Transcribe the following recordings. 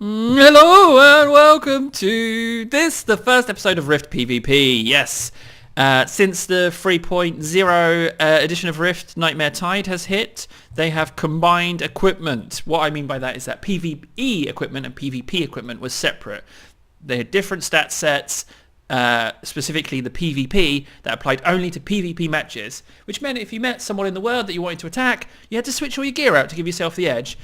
Hello and welcome to the first episode of Rift PvP. Yes, since the 3.0 edition of Rift Nightmare Tide has hit, they have combined equipment. What I mean by that is that PvE equipment and PvP equipment was separate. They had different stat sets, specifically the PvP, that applied only to PvP matches, which meant if you met someone in the world that you wanted to attack, you had to switch all your gear out to give yourself the edge.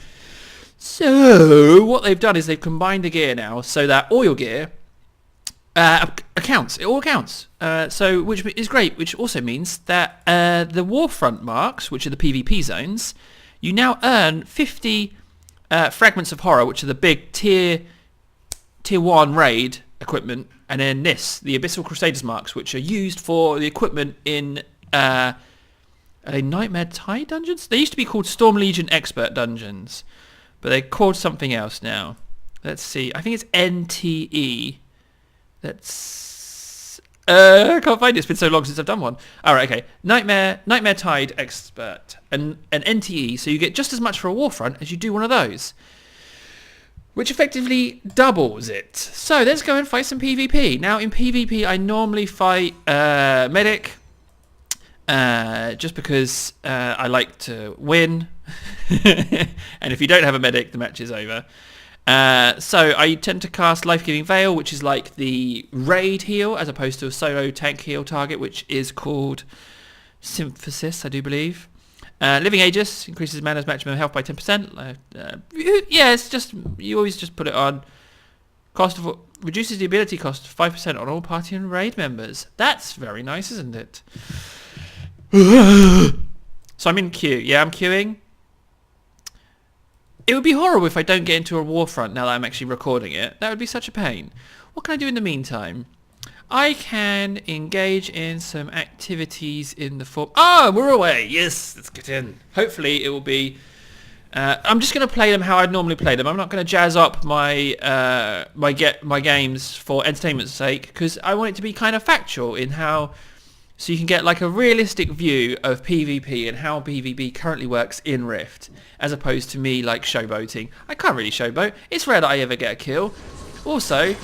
So what they've done is they've combined the gear now so that all your gear accounts. It all counts. So which is great, which also means that the Warfront marks, which are the PvP zones, you now earn 50 fragments of horror, which are the big tier 1 raid equipment, and then the Abyssal Crusaders marks, which are used for the equipment in are they Nightmare Tide dungeons? They used to be called Storm Legion Expert dungeons, but they're called something else now. Let's see. I think it's NTE. I can't find it. It's been so long since I've done one. All right, okay. Nightmare Tide Expert and NTE. So you get just as much for a Warfront as you do one of those, which effectively doubles it. So let's go and fight some PvP. Now in PvP, I normally fight Medic, just because I like to win. And if you don't have a Medic, the match is over. So I tend to cast Life-Giving Veil, which is like the raid heal, as opposed to a solo tank heal target, which is called Symphysis, I do believe. Living Aegis increases mana's maximum health by 10%. Yeah, it's just, you always just put it on. Reduces the ability cost 5% on all party and raid members. That's very nice, isn't it? So I'm in queue. Yeah, I'm queuing. It would be horrible if I don't get into a Warfront now that I'm actually recording it. That would be such a pain. What can I do in the meantime? I can engage in some activities in the form... Oh, we're away! Yes, let's get in. Hopefully it will be... I'm just going to play them how I'd normally play them. I'm not going to jazz up my games for entertainment's sake, because I want it to be kind of factual in how... So you can get like a realistic view of PvP and how PvP currently works in Rift, as opposed to me like showboating. I can't really showboat. It's rare that I ever get a kill. Also,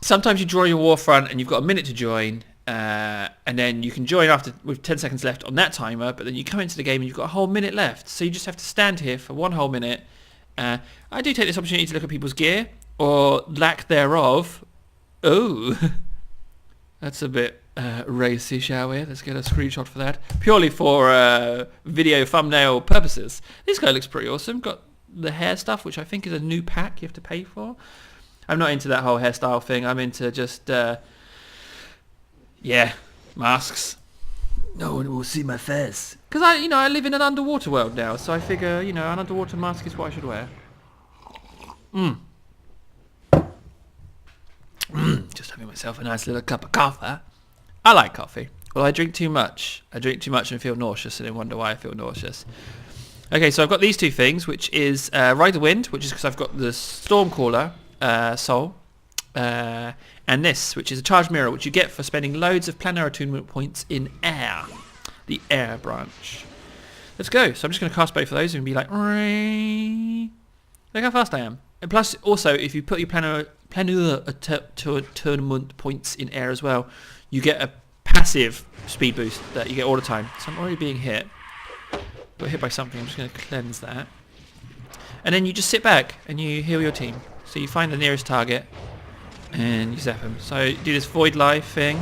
sometimes you draw your Warfront and you've got a minute to join, and then you can join after with 10 seconds left on that timer, but then you come into the game and you've got a whole minute left. So you just have to stand here for one whole minute. I do take this opportunity to look at people's gear, or lack thereof. Oh, that's a bit... racy, shall we? Let's get a screenshot for that. Purely for video thumbnail purposes. This guy looks pretty awesome. Got the hair stuff, which I think is a new pack you have to pay for. I'm not into that whole hairstyle thing. I'm into just, masks. No one will see my face. Because I live in an underwater world now, so I figure, an underwater mask is what I should wear. Just having myself a nice little cup of coffee. I like coffee. Well, I drink too much. I drink too much and feel nauseous, and then wonder why I feel nauseous. Okay, so I've got these two things, which is Ride the Wind, which is because I've got the Stormcaller soul, and this, which is a Charged Mirror, which you get for spending loads of planar attunement points in air, the air branch. Let's go. So I'm just going to cast both of those and be like, look how fast I am. And plus, also, if you put your planar attunement points in air as well, you get a passive speed boost that you get all the time. So I'm already being hit. Got hit by something. I'm just going to cleanse that. And then you just sit back and you heal your team. So you find the nearest target and you zap them. So you do this Void Life thing.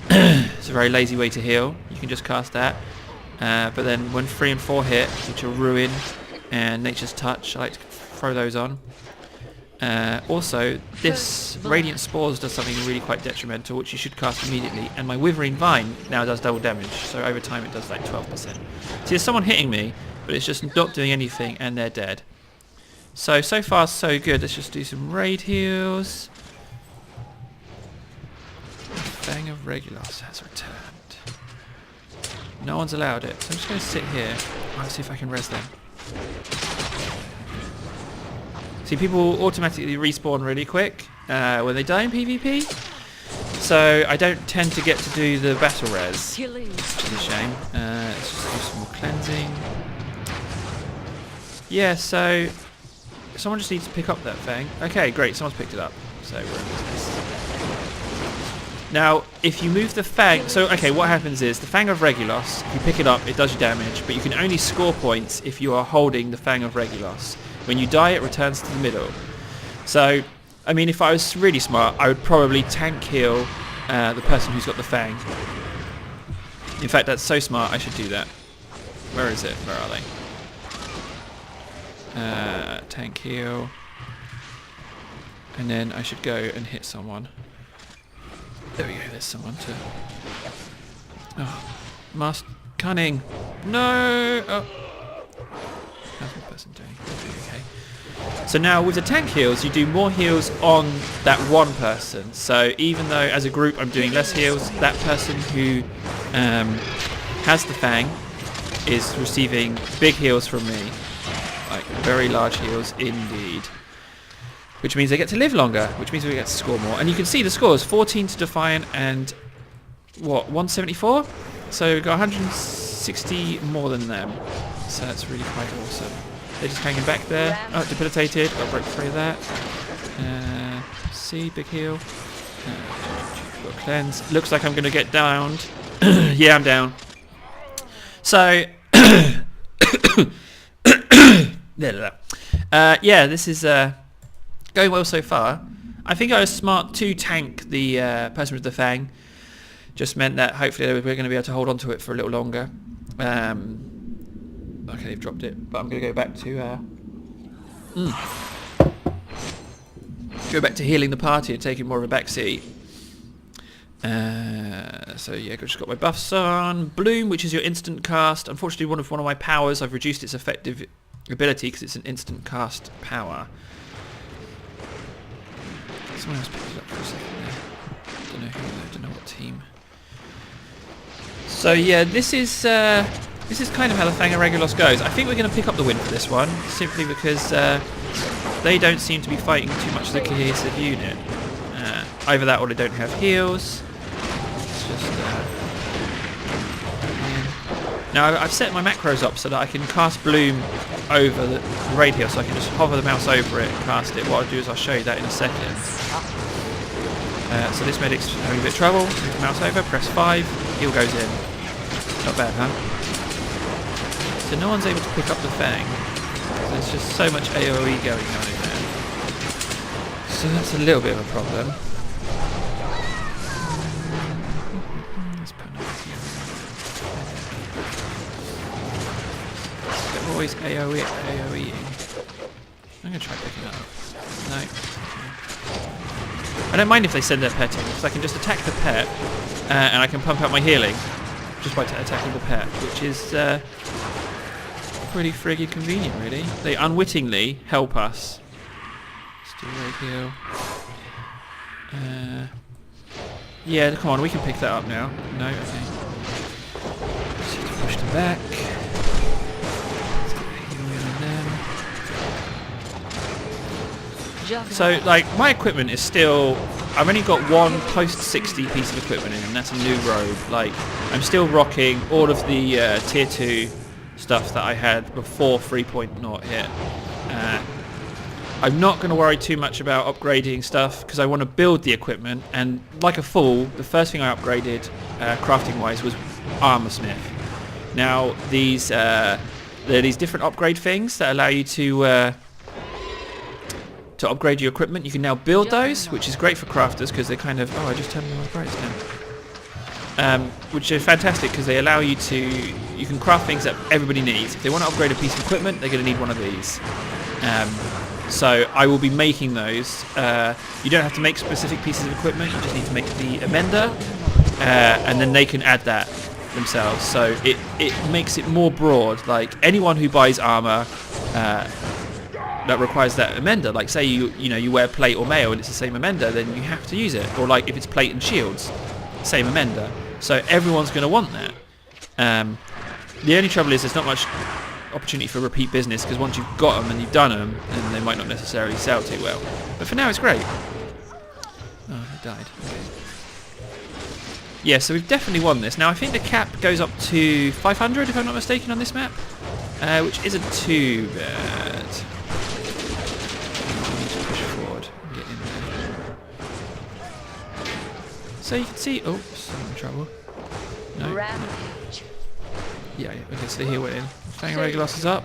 It's a very lazy way to heal. You can just cast that. But then when 3 and 4 hit, which are Ruin and Nature's Touch, I like to throw those on. Also, this Radiant Spores does something really quite detrimental, which you should cast immediately, and my Withering Vine now does double damage, so over time it does like 12%. See, there's someone hitting me, but it's just not doing anything, and they're dead. So far so good. Let's just do some raid heals. Fang of Regulus has returned. No one's allowed it, so I'm just going to sit here. Let's see if I can res them. See, people automatically respawn really quick when they die in PvP, so I don't tend to get to do the battle res, which is a shame. Let's just do some more cleansing. Yeah, so Someone just needs to pick up that Fang. Okay, great. Someone's picked it up. So we're in business. Now, if you move the Fang... So, okay, what happens is the Fang of Regulus, if you pick it up, it does you damage, but you can only score points if you are holding the Fang of Regulus. When you die, it returns to the middle. So, I mean, if I was really smart, I would probably tank heal the person who's got the Fang. In fact, that's so smart, I should do that. Where is it? Where are they? Tank heal. And then I should go and hit someone. There we go, there's someone to... Oh, cunning. No! Oh. How's the person doing? Okay. So now with the tank heals, you do more heals on that one person. So even though as a group I'm doing less heals, that person who has the Fang is receiving big heals from me. Like very large heals indeed. Which means they get to live longer, which means we get to score more. And you can see the scores, 14 to Defiant and, what, 174? So we've got 160 more than them. So that's really quite awesome. They're just hanging back there. Oh, debilitated. Got to break free of that. See, big heal. Got cleanse. Looks like I'm going to get downed. Yeah, I'm down. So, yeah, this is... going well so far. I think I was smart to tank the person with the Fang. Just meant that hopefully we're going to be able to hold on to it for a little longer. Okay, they've dropped it, but I'm going to go back to healing the party and taking more of a back seat. So yeah, just got my buffs on. Bloom, which is your instant cast. Unfortunately, one of my powers, I've reduced its effective ability because it's an instant cast power. Someone else picked it up for a second there. Don't know who though, don't know what team. So yeah, this is kind of how the Fang of Regulus goes. I think we're going to pick up the win for this one, simply because they don't seem to be fighting too much as a cohesive unit. Either that or they don't have heals. It's just... Now I've set my macros up so that I can cast Bloom over the raid heal, so I can just hover the mouse over it and cast it. What I'll do is I'll show you that in a second. So this medic's having a bit of trouble. Move the mouse over, press 5, heal goes in. Not bad, huh? So no one's able to pick up the Fang. There's just so much AoE going on in there. So that's a little bit of a problem. Let's put another heal. They're always AoEing. I'm going to try picking that up. No. I don't mind if they send their pet in, because I can just attack the pet, and I can pump out my healing just by attacking the pet, which is pretty friggin' convenient, really. They unwittingly help us. Let's do a raid heal. Yeah, come on, we can pick that up now. No, okay. Just have to push them back. Let's get a heal in on them. So, like, my equipment is still... I've only got one post-60 piece of equipment in, and that's a new robe. Like, I'm still rocking all of the tier 2 stuff that I had before 3.0 hit. I'm not going to worry too much about upgrading stuff because I want to build the equipment, and like a fool, the first thing I upgraded crafting-wise was Armor Smith. Now, there are these different upgrade things that allow you to upgrade your equipment. You can now build those, which is great for crafters because they kind of... Oh, I just turned my brights down. Which are fantastic because they allow you to... You can craft things that everybody needs. If they want to upgrade a piece of equipment, they're going to need one of these. So I will be making those. You don't have to make specific pieces of equipment, you just need to make the amender, and then they can add that themselves. So it makes it more broad. Like anyone who buys armor that requires that amender, like say you wear plate or mail and it's the same amender, then you have to use it. Or like if it's plate and shields, same amender. So everyone's going to want that. The only trouble is there's not much opportunity for repeat business because once you've got them and you've done them, then they might not necessarily sell too well. But for now, it's great. Oh, I died. Okay. Yeah, so we've definitely won this. Now, I think the cap goes up to 500, if I'm not mistaken, on this map, which isn't too bad. So you can see... Oh, I'm in trouble. No. Rampage. Yeah, okay, so here we're in. Fang Regulus is up.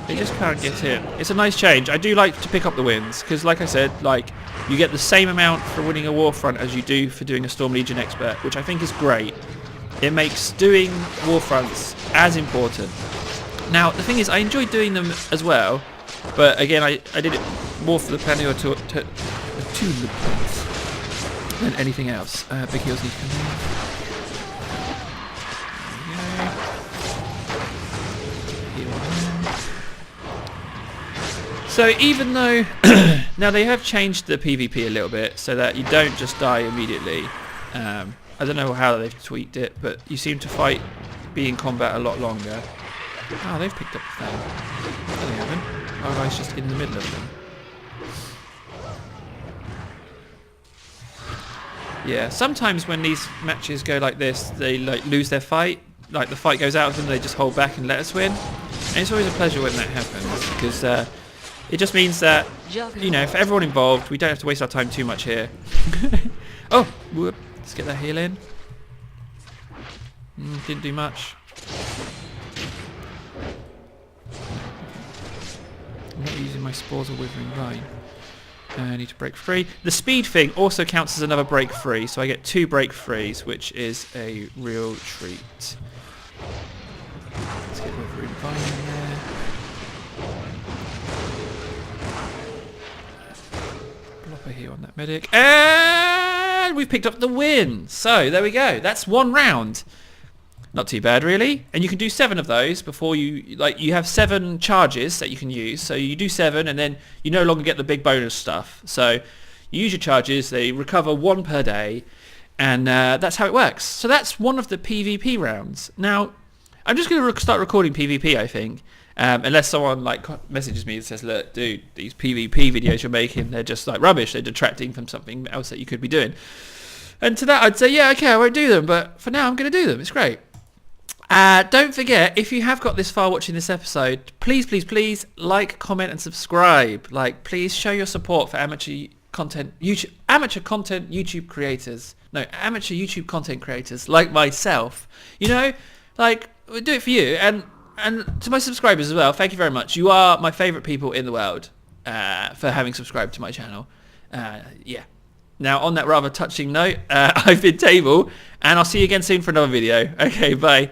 They just can't get in. It's a nice change. I do like to pick up the wins, because like I said, like, you get the same amount for winning a Warfront as you do for doing a Storm Legion Expert, which I think is great. It makes doing Warfronts as important. Now, the thing is, I enjoy doing them as well, but again, I did it more for the planning or to the points than anything else. Big heals need to come in. There we go. So even though now they have changed the PvP a little bit so that you don't just die immediately. I don't know how they've tweaked it, but you seem to be in combat a lot longer. Oh, they've picked up the thing. No, they haven't. Oh, I was just in the middle of them. Yeah, sometimes when these matches go like this, they like lose their fight. Like the fight goes out of them, they just hold back and let us win. And it's always a pleasure when that happens because it just means that, you know, for everyone involved, we don't have to waste our time too much here. Oh, whoop. Let's get that heal in. Didn't do much. I'm not using my Spores or Withering Vine. I need to break free. The speed thing also counts as another break free, so I get 2 break frees, which is a real treat. Let's get Withering Vine in there. Blopper here on that medic. And we've picked up the win. So there we go. That's 1 round. Not too bad, really. And you can do 7 of those before you have 7 charges that you can use. So you do 7 and then you no longer get the big bonus stuff. So you use your charges, they recover 1 per day, and that's how it works. So that's one of the PvP rounds. Now, I'm just going to start recording PvP, I think. Unless someone like messages me and says, look, dude, these PvP videos you're making, they're just like rubbish. They're detracting from something else that you could be doing. And to that I'd say, yeah, okay, I won't do them. But for now, I'm going to do them. It's great. Don't forget, if you have got this far watching this episode, please, please, please like, comment and subscribe. Like, please show your support for amateur content YouTube creators like myself. You know, like, we'll do it for you. And to my subscribers as well, thank you very much. You are my favourite people in the world for having subscribed to my channel. Yeah. Now, on that rather touching note, I've been Table, and I'll see you again soon for another video. Okay, bye.